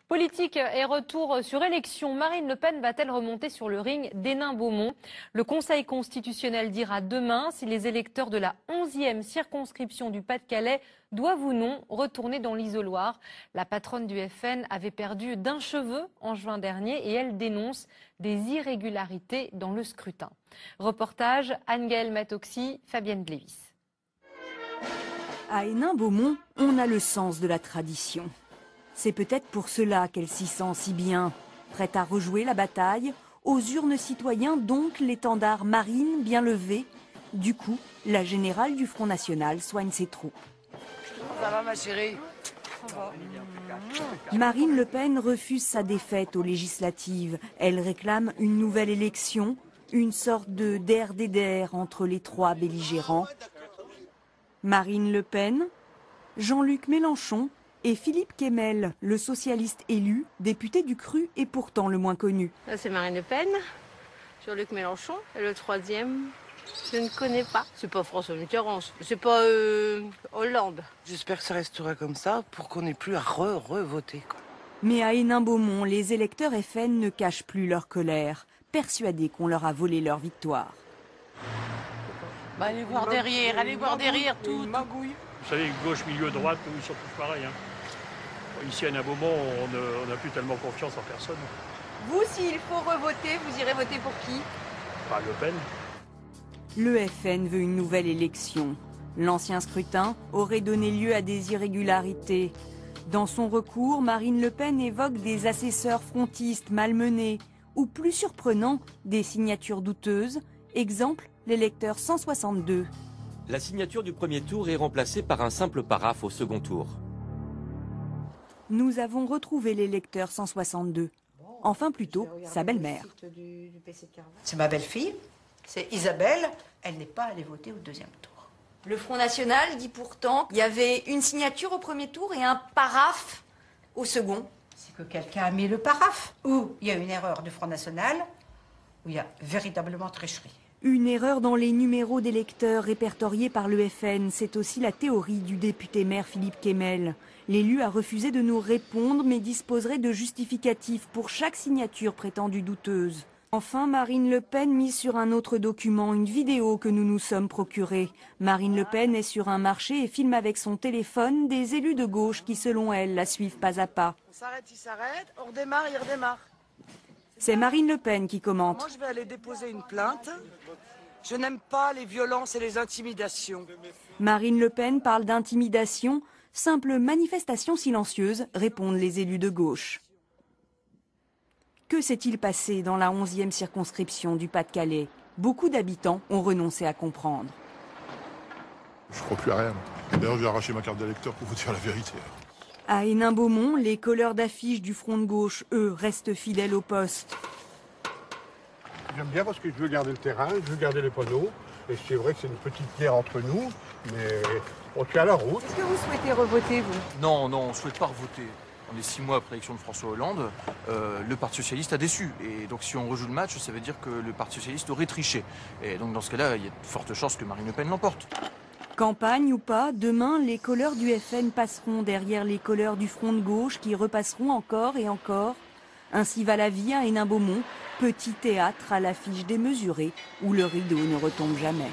Politique et retour sur élection. Marine Le Pen va-t-elle remonter sur le ring d'Hénin-Beaumont? Le Conseil constitutionnel dira demain si les électeurs de la 11e circonscription du Pas-de-Calais doivent ou non retourner dans l'isoloir. La patronne du FN avait perdu d'un cheveu en juin dernier et elle dénonce des irrégularités dans le scrutin. Reportage Anne-Gaëlle Matoxi, Fabienne Blévis. À Hénin-Beaumont, on a le sens de la tradition. C'est peut-être pour cela qu'elle s'y sent si bien. Prête à rejouer la bataille, aux urnes citoyens donc l'étendard Marine bien levé. Du coup, la générale du Front National soigne ses troupes. Ça va ma chérie? Marine Le Pen refuse sa défaite aux législatives. Elle réclame une nouvelle élection, une sorte de der-der-der entre les trois belligérants. Marine Le Pen, Jean-Luc Mélenchon et Philippe Kemel, le socialiste élu, député du Cru et pourtant le moins connu. C'est Marine Le Pen, Jean-Luc Mélenchon, et le troisième, je ne connais pas. C'est pas François Mitterrand, c'est pas Hollande. J'espère que ça restera comme ça pour qu'on n'ait plus à re-voter. Mais à Hénin-Beaumont, les électeurs FN ne cachent plus leur colère, persuadés qu'on leur a volé leur victoire. Bah, allez voir derrière tout. Vous savez, gauche, milieu, droite, ils sont tous pareils. Ici à Hénin-Beaumont, on n'a plus tellement confiance en personne. Vous, s'il faut revoter, vous irez voter pour qui? Le Pen. Le FN veut une nouvelle élection. L'ancien scrutin aurait donné lieu à des irrégularités. Dans son recours, Marine Le Pen évoque des assesseurs frontistes malmenés ou, plus surprenant, des signatures douteuses. Exemple, l'électeur 162. La signature du premier tour est remplacée par un simple paraphe au second tour. Nous avons retrouvé l'électeur 162. Enfin plutôt, sa belle-mère. C'est ma belle-fille, c'est Isabelle. Elle n'est pas allée voter au deuxième tour. Le Front National dit pourtant qu'il y avait une signature au premier tour et un paraphe au second. C'est que quelqu'un a mis le paraphe. Ou il y a une erreur du Front National, ou il y a véritablement tricherie. Une erreur dans les numéros d'électeurs répertoriés par le FN, c'est aussi la théorie du député maire Philippe Kemel. L'élu a refusé de nous répondre, mais disposerait de justificatifs pour chaque signature prétendue douteuse. Enfin, Marine Le Pen mise sur un autre document, une vidéo que nous nous sommes procurée. Marine Le Pen est sur un marché et filme avec son téléphone des élus de gauche qui, selon elle, la suivent pas à pas. On s'arrête, il s'arrête, on redémarre, il redémarre. C'est Marine Le Pen qui commente. Moi, je vais aller déposer une plainte. Je n'aime pas les violences et les intimidations. Marine Le Pen parle d'intimidation. Simple manifestation silencieuse, répondent les élus de gauche. Que s'est-il passé dans la 11e circonscription du Pas-de-Calais? Beaucoup d'habitants ont renoncé à comprendre. Je crois plus à rien. D'ailleurs, je vais arracher ma carte d'électeur pour vous dire la vérité. À Hénin-Beaumont, les colleurs d'affiches du front de gauche, eux, restent fidèles au poste. J'aime bien parce que je veux garder le terrain, je veux garder les panneaux. Et c'est vrai que c'est une petite guerre entre nous, mais on tient la route. Est-ce que vous souhaitez revoter, vous? Non, on ne souhaite pas revoter. On est 6 mois après l'élection de François Hollande. Le Parti Socialiste a déçu. Et donc si on rejoue le match, ça veut dire que le Parti Socialiste aurait triché. Et donc dans ce cas-là, il y a de fortes chances que Marine Le Pen l'emporte. Campagne ou pas, demain, les colleurs du FN passeront derrière les colleurs du front de gauche qui repasseront encore et encore. Ainsi va la vie à Hénin-Beaumont, petit théâtre à l'affiche démesurée où le rideau ne retombe jamais.